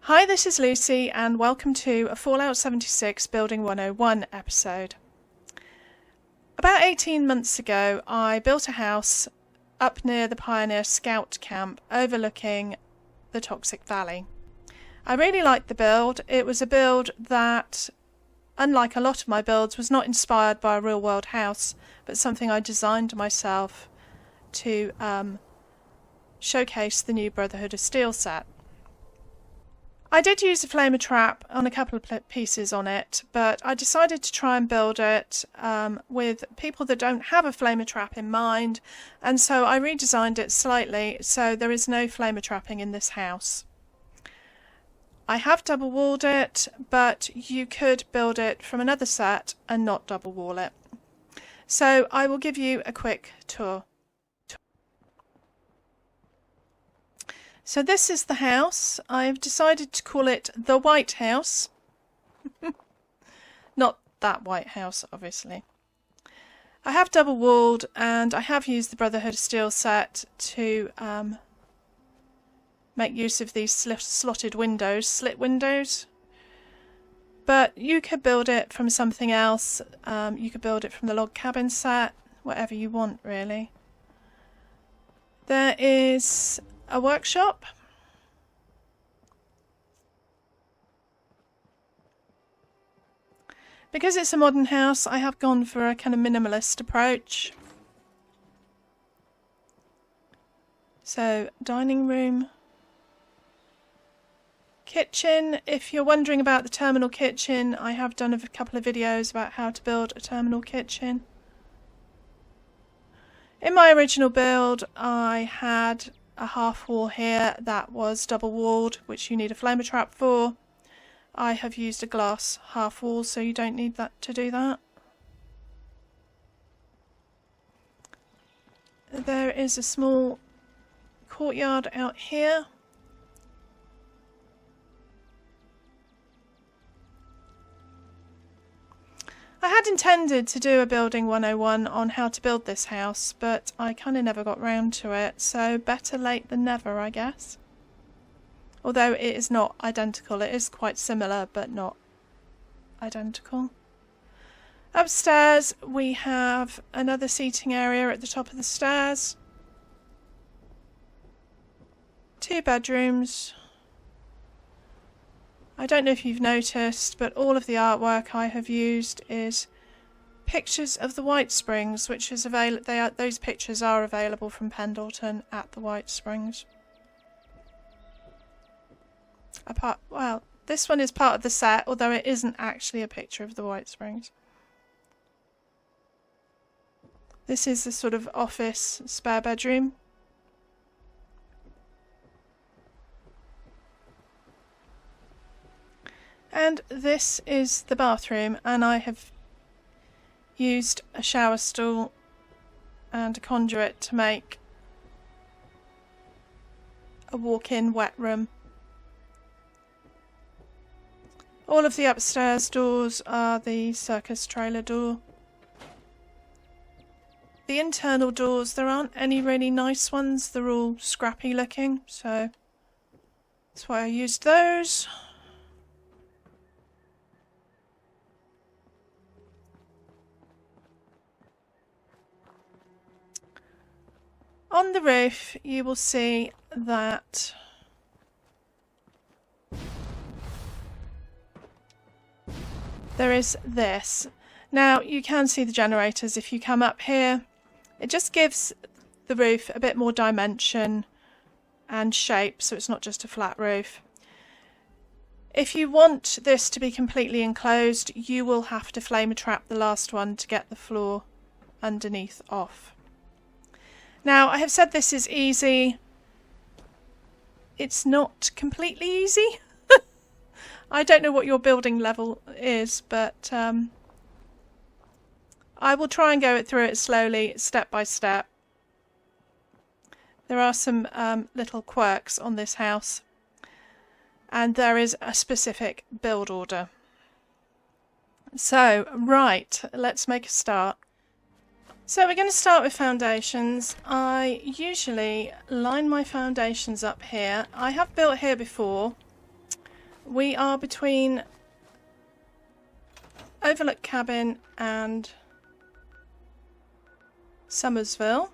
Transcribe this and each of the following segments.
Hi, this is Lucy and welcome to a Fallout 76 Building 101 episode. About 18 months ago I built a house up near the Pioneer Scout camp overlooking the Toxic Valley. I really liked the build. It was a build that, unlike a lot of my builds, was not inspired by a real world house, but something I designed myself to showcase the new Brotherhood of Steel set. I did use a flamer trap on a couple of pieces on it, but I decided to try and build it with people that don't have a flamer trap in mind, and so I redesigned it slightly so there is no flamer trapping in this house. I have double walled it, but you could build it from another set and not double wall it. So I will give you a quick tour. So this is the house. I've decided to call it the White House. Not that White House, obviously. I have double walled and I have used the Brotherhood of Steel set to make use of these slotted windows, slit windows. But you could build it from something else. You could build it from the log cabin set, whatever you want really. There is a workshop. Because it's a modern house, I have gone for a kind of minimalist approach. So, dining room. Kitchen. If you're wondering about the terminal kitchen, I have done a couple of videos about how to build a terminal kitchen. In my original build, I had a half wall here that was double walled, which you need a flamer trap for. I have used a glass half wall, so you don't need that to do that. There is a small courtyard out here. I had intended to do a Building 101 on how to build this house, but I kind of never got round to it, so better late than never, I guess. Although it is not identical, it is quite similar, but not identical. Upstairs we have another seating area at the top of the stairs. 2 bedrooms. I don't know if you've noticed, but all of the artwork I have used is pictures of the White Springs, which is those pictures are available from Pendleton at the White Springs. Well, this one is part of the set, although it isn't actually a picture of the White Springs. This is the sort of office spare bedroom. And this is the bathroom, and I have used a shower stool and a conduit to make a walk-in wet room. All of the upstairs doors are the circus trailer door. The internal doors, there aren't any really nice ones, they're all scrappy looking, so that's why I used those. On the roof you will see that there is this. Now you can see the generators if you come up here. It just gives the roof a bit more dimension and shape, so it's not just a flat roof. If you want this to be completely enclosed, you will have to flamer trap the last one to get the floor underneath off. Now, I have said this is easy. It's not completely easy. I don't know what your building level is, but I will try and go through it slowly, step by step. There are some little quirks on this house, and there is a specific build order. So, right, let's make a start. So we're going to start with foundations. I usually line my foundations up here. I have built here before, We are between Overlook Cabin and Summersville.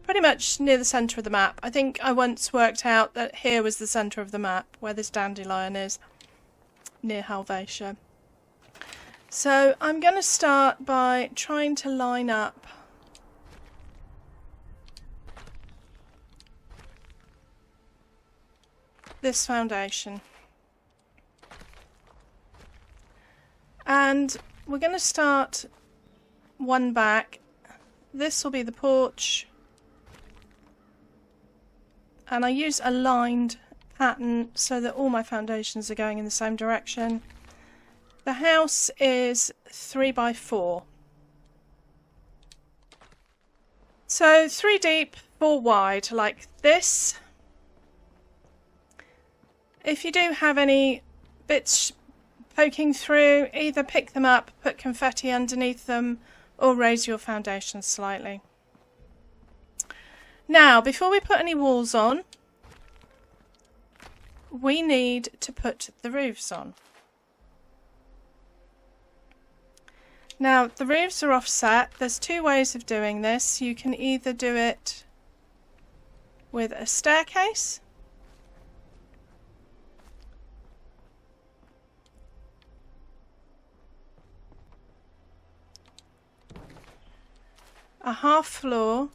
Pretty much near the centre of the map. I think I once worked out that here was the centre of the map, where this dandelion is, near Helvetia. So I'm going to start by trying to line up this foundation. And we're going to start one back. This will be the porch. And I use a lined pattern so that all my foundations are going in the same direction. The house is 3 by 4. So 3 deep, 4 wide, like this. If you do have any bits poking through, either pick them up, put confetti underneath them, or raise your foundations slightly. Now, before we put any walls on, we need to put the roofs on. Now, the roofs are offset. There's 2 ways of doing this. You can either do it with a staircase, a half floor,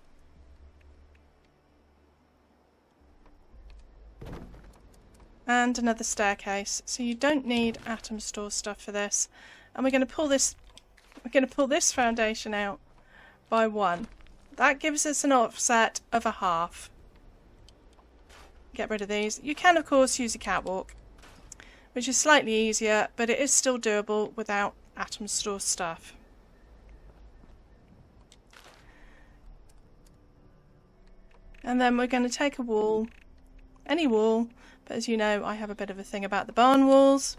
and another staircase. So you don't need atom store stuff for this. And we're going to pull this foundation out by 1. That gives us an offset of a half. Get rid of these. You can of course use a catwalk, which is slightly easier, but it is still doable without atom store stuff. And then we're going to take a wall, any wall, but as you know I have a bit of a thing about the barn walls,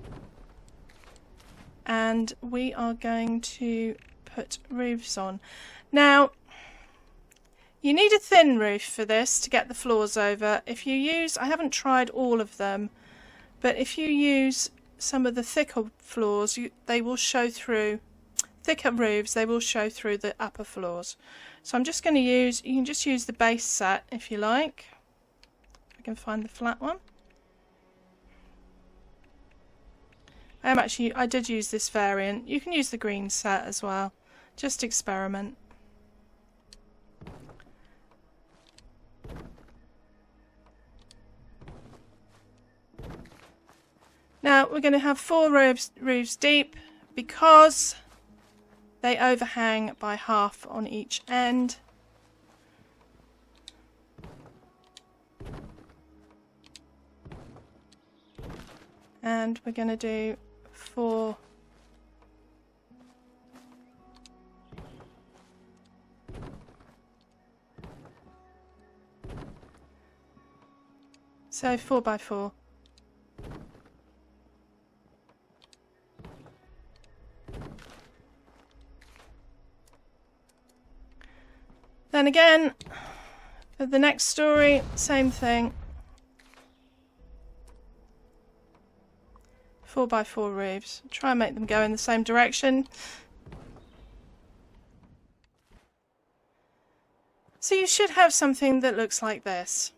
and we are going to put roofs on. Now, you need a thin roof for this to get the floors over. If you use, I haven't tried all of them, but if you use some of the thicker floors, they will show through, thicker roofs, they will show through the upper floors. So I'm just going to use, you can just use the base set if you like. I can find the flat one. I did use this variant. You can use the green set as well. Just experiment. Now we're going to have 4 roofs deep because they overhang by half on each end. And we're going to do 4 . So 4 by 4. Then again, for the next story, same thing. 4 by 4 roofs. Try and make them go in the same direction. So you should have something that looks like this.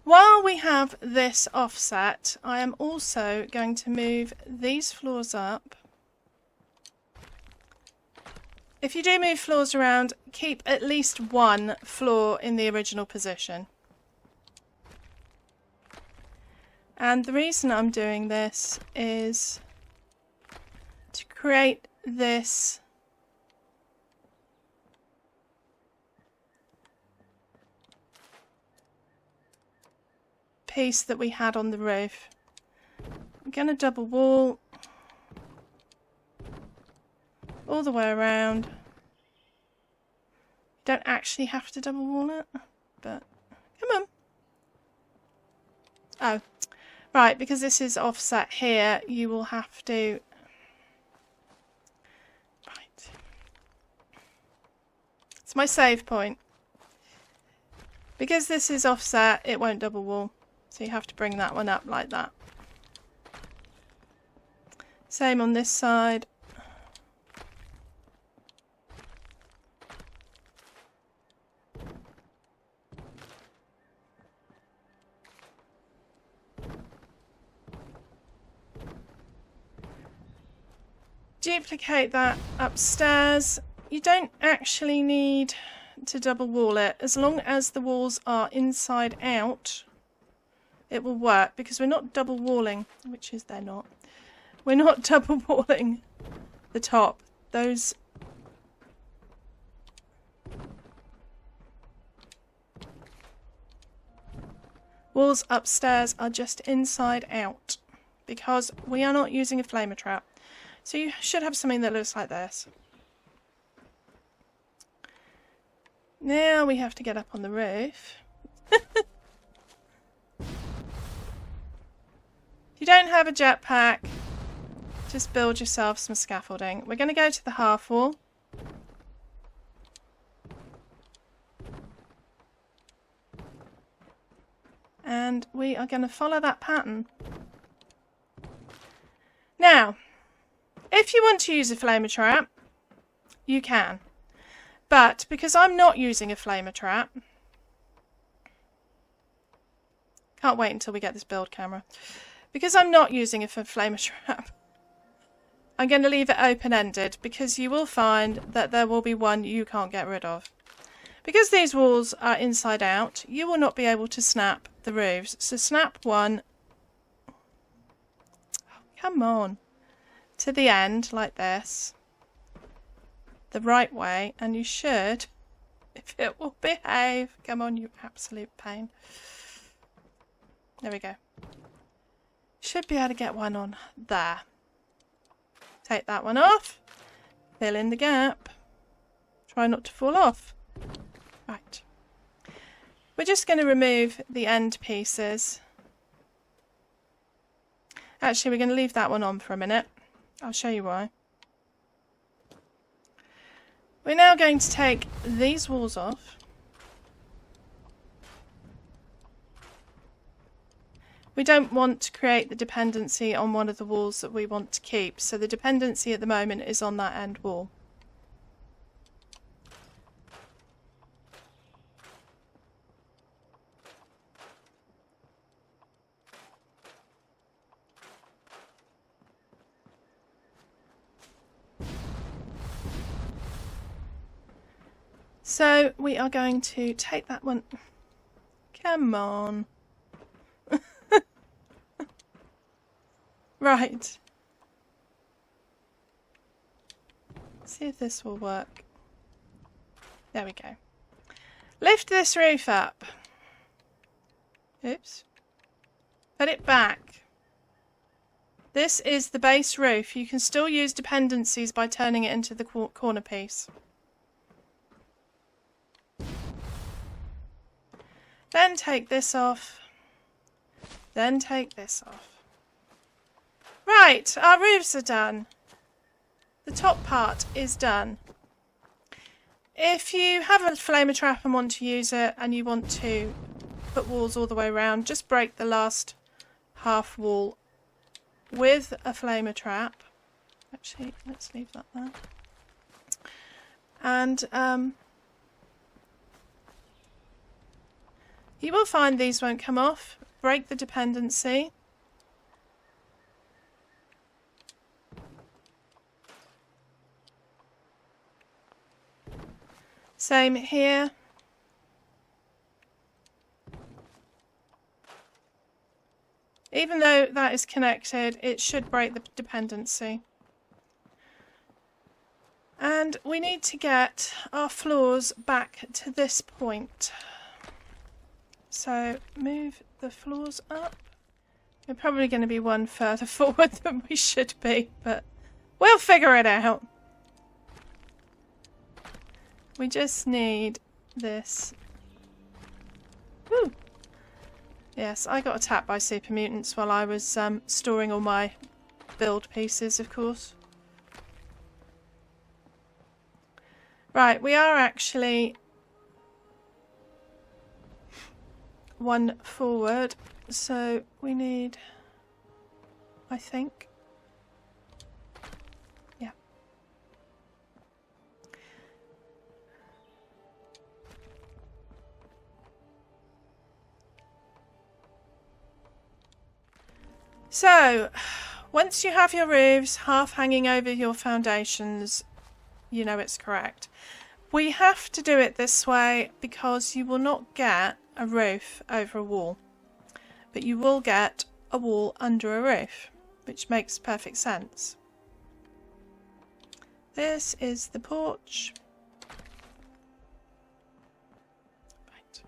While we have this offset, I am also going to move these floors up. If you do move floors around, keep at least 1 floor in the original position. And the reason I'm doing this is to create this piece that we had on the roof. I'm going to double wall all the way around. Don't actually have to double wall it, but come on. Oh, right, because this is offset here, you will have to... Right. It's my save point. Because this is offset, it won't double wall. So you have to bring that one up like that. Same on this side. Duplicate that upstairs. You don't actually need to double wall it. As long as the walls are inside out, it will work, because we're not double walling, which is they're not. We're not double walling the top. Those walls upstairs are just inside out, because we are not using a flamer trap. So you should have something that looks like this. Now we have to get up on the roof. If you don't have a jetpack, just build yourself some scaffolding. We're going to go to the half wall. And we are going to follow that pattern. Now, if you want to use a flamer trap, you can. But because I'm not using a flamer trap, can't wait until we get this build camera. Because I'm not using a flamer trap, I'm going to leave it open-ended, because you will find that there will be one you can't get rid of. Because these walls are inside out, you will not be able to snap the roofs. So snap one, oh, come on, to the end like this, the right way, and you should, if it will behave, come on you absolute pain. There we go. Should be able to get one on there. Take that one off, fill in the gap, try not to fall off. Right. We're just going to remove the end pieces. Actually, we're going to leave that one on for a minute. I'll show you why. We're now going to take these walls off. We don't want to create the dependency on one of the walls that we want to keep, so the dependency at the moment is on that end wall. So we are going to take that one. Come on. Right. See if this will work. There we go. Lift this roof up. Oops. Put it back. This is the base roof. You can still use dependencies by turning it into the corner piece. Then take this off. Then take this off. Right, our roofs are done. The top part is done. If you have a flamer trap and want to use it, and you want to put walls all the way around, just break the last half wall with a flamer trap. Actually, let's leave that there. And you will find these won't come off. Break the dependency. Same here. Even though that is connected, it should break the dependency. And we need to get our floors back to this point. So move the floors up. We're probably going to be one further forward than we should be, but we'll figure it out. We just need this. Woo. Yes, I got attacked by super mutants while I was storing all my build pieces, of course. Right, we are actually one forward, so we need, I think, yeah. So, once you have your roofs half hanging over your foundations, you know it's correct. We have to do it this way because you will not get a roof over a wall, but you will get a wall under a roof, which makes perfect sense. This is the porch. Right.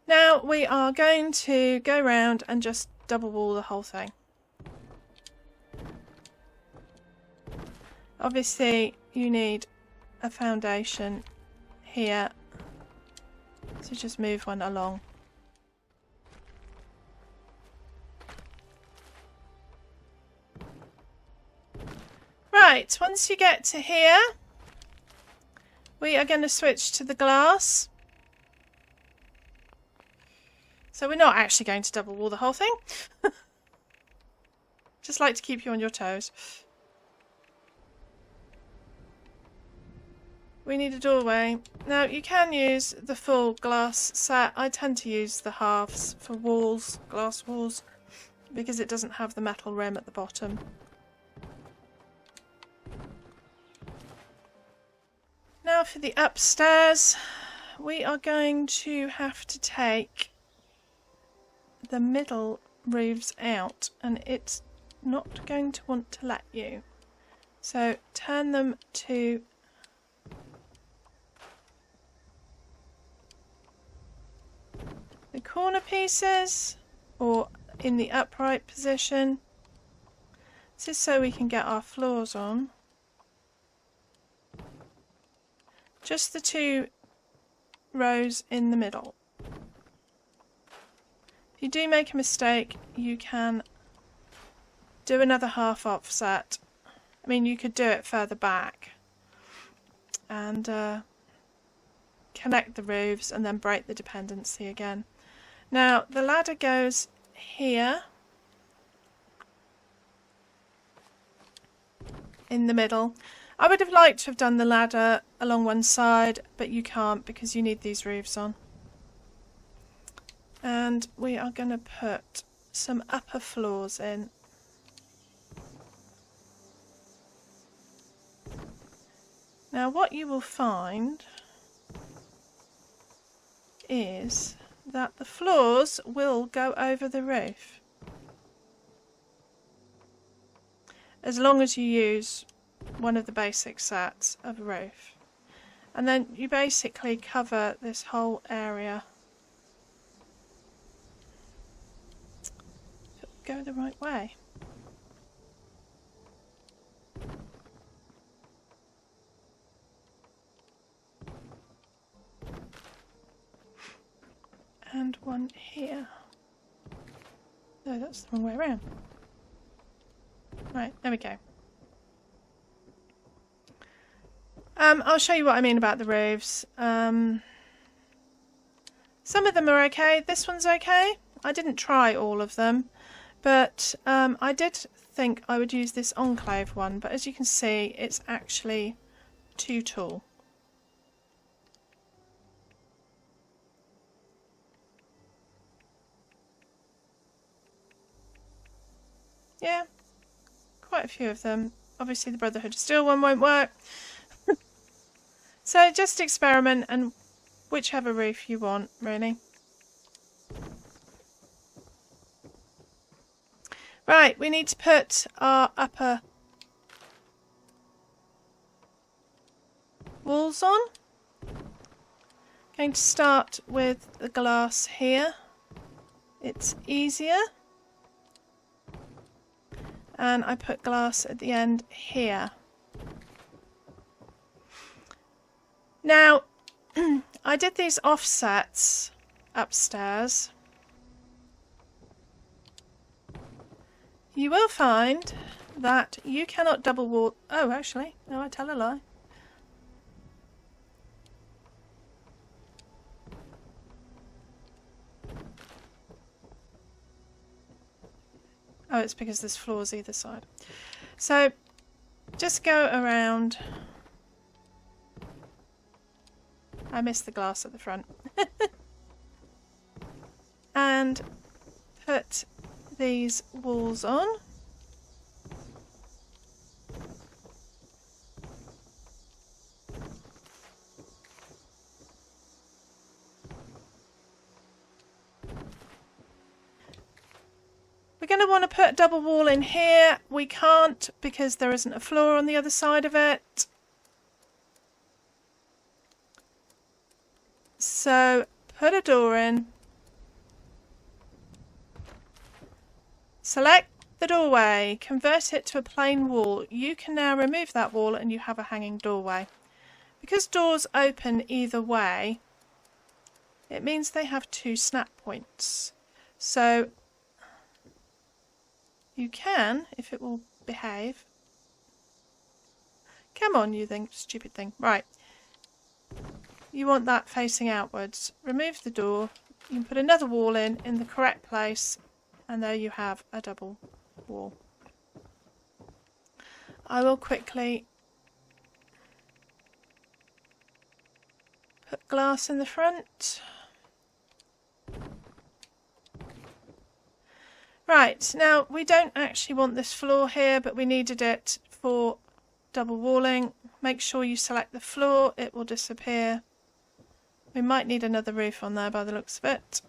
Now we are going to go round and just double wall the whole thing. Obviously you need a foundation here, so just move one along. Right, once you get to here, we are going to switch to the glass. So we're not actually going to double wall the whole thing. Just like to keep you on your toes. We need a doorway. Now you can use the full glass set. I tend to use the halves for walls, glass walls, because it doesn't have the metal rim at the bottom. Now for the upstairs, we are going to have to take the middle roofs out, and it's not going to want to let you. So turn them to the corner pieces or in the upright position. This is so we can get our floors on. Just the two rows in the middle. If you do make a mistake, you can do another half offset. I mean, you could do it further back and connect the roofs and then break the dependency again. Now the ladder goes here in the middle. I would have liked to have done the ladder along one side, but you can't because you need these roofs on. And we are going to put some upper floors in. Now what you will find is that the floors will go over the roof, as long as you use one of the basic sets of a roof, and then you basically cover this whole area. Go the right way. And one here. No, that's the wrong way around. Right, there we go. I'll show you what I mean about the roofs. Some of them are okay. This one's okay. I didn't try all of them, but I did think I would use this enclave one, but as you can see, it's actually too tall. Yeah, quite a few of them. Obviously the Brotherhood of Steel one won't work. So just experiment and whichever roof you want, really. Right, we need to put our upper walls on. Going to start with the glass here. It's easier. And I put glass at the end here. Now, I did these offsets upstairs. You will find that you cannot double wall. Oh, actually, no, I tell a lie. Oh, it's because there's floors either side. So just go around. I missed the glass at the front. And put these walls on. We're going to want to put a double wall in here. We can't because there isn't a floor on the other side of it. So put a door in. Select the doorway. Convert it to a plain wall. You can now remove that wall and you have a hanging doorway. Because doors open either way, it means they have 2 snap points. So you can, if it will behave. Come on, you stupid thing. Right. You want that facing outwards. Remove the door. You can put another wall in the correct place, and there you have a double wall. I will quickly put glass in the front. Right, now we don't actually want this floor here, but we needed it for double walling. Make sure you select the floor, it will disappear. We might need another roof on there by the looks of it.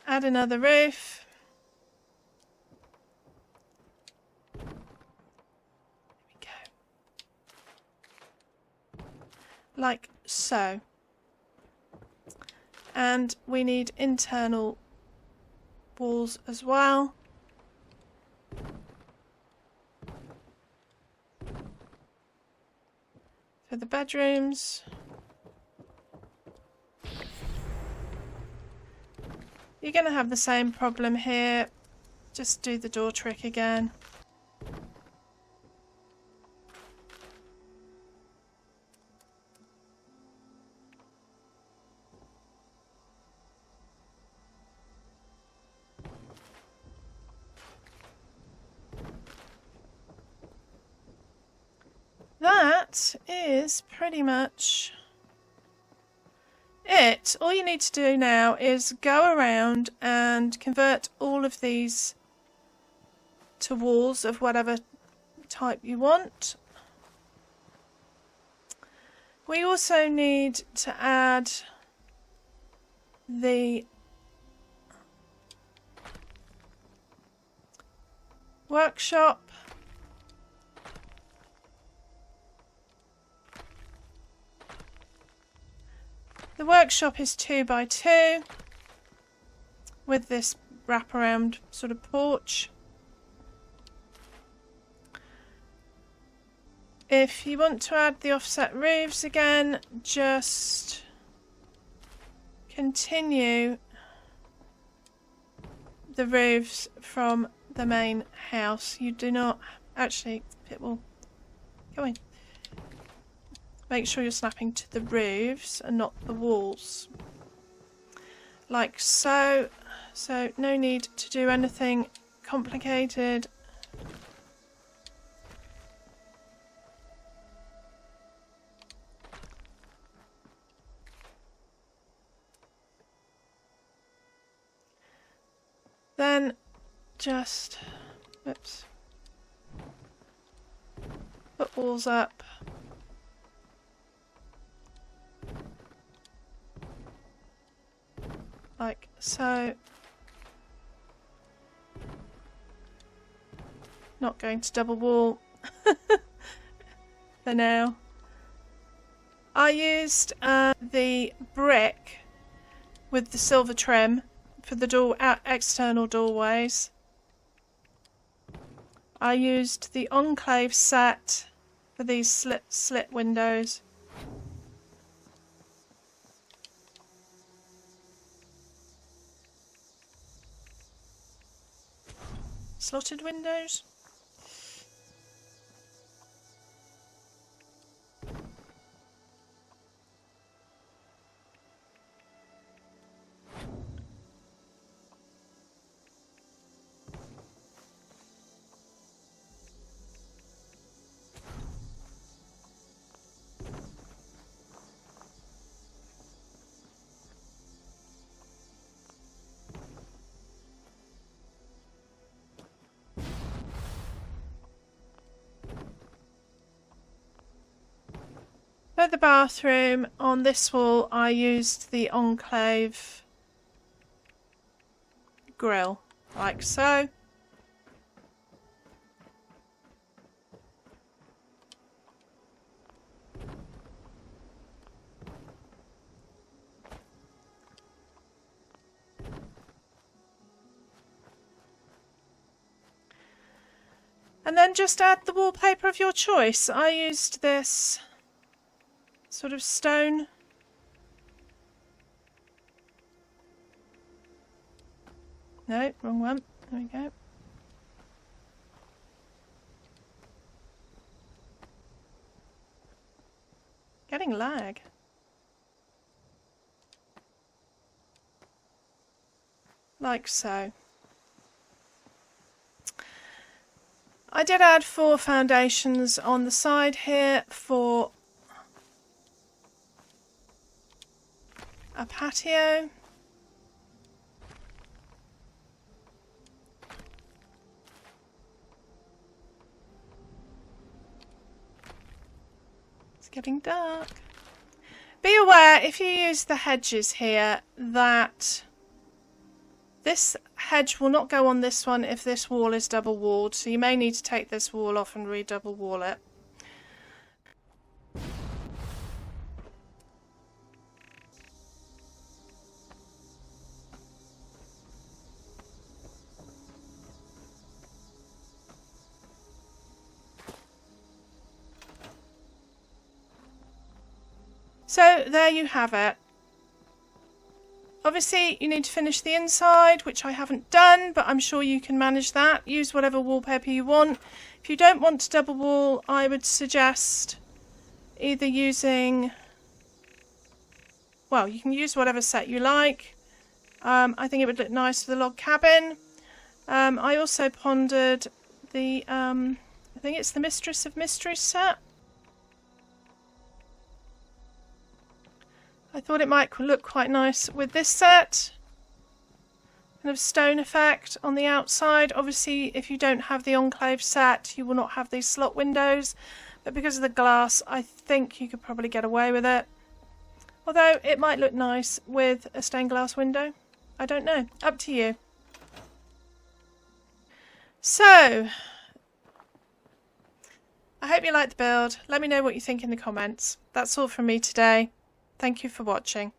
Add another roof. There we go. Like so. And we need internal walls as well. For the bedrooms. You're going to have the same problem here. Just do the door trick again. That is pretty much it. All you need to do now is go around and convert all of these to walls of whatever type you want. We also need to add the workshop. The workshop is 2 by 2 with this wraparound sort of porch. If you want to add the offset roofs again, just continue the roofs from the main house. You do not actually, it will go in. Make sure you're snapping to the roofs and not the walls. Like so. So no need to do anything complicated. Then just, oops, put walls up. Like so. Not going to double wall for now. I used the brick with the silver trim for the external doorways. I used the Enclave set for these slit windows. Slotted windows. of the bathroom, on this wall I used the Enclave grill, like so. And then just add the wallpaper of your choice. I used this sort of stone. No, wrong one. There we go. Getting lag. Like so. I did add 4 foundations on the side here for a patio. It's getting dark. Be aware, if you use the hedges here, that this hedge will not go on this one if this wall is double walled, so you may need to take this wall off and re-double wall it. So there you have it. Obviously you need to finish the inside, which I haven't done, but I'm sure you can manage that. Use whatever wallpaper you want. If you don't want to double wall, I would suggest either using, well, you can use whatever set you like. I think it would look nice for the log cabin. I also pondered the, I think it's the Mistress of Mysteries set. I thought it might look quite nice with this set. Kind of stone effect on the outside. Obviously, if you don't have the Enclave set, you will not have these slot windows. But because of the glass, I think you could probably get away with it. Although, it might look nice with a stained glass window. I don't know. Up to you. So, I hope you liked the build. Let me know what you think in the comments. That's all from me today. Thank you for watching.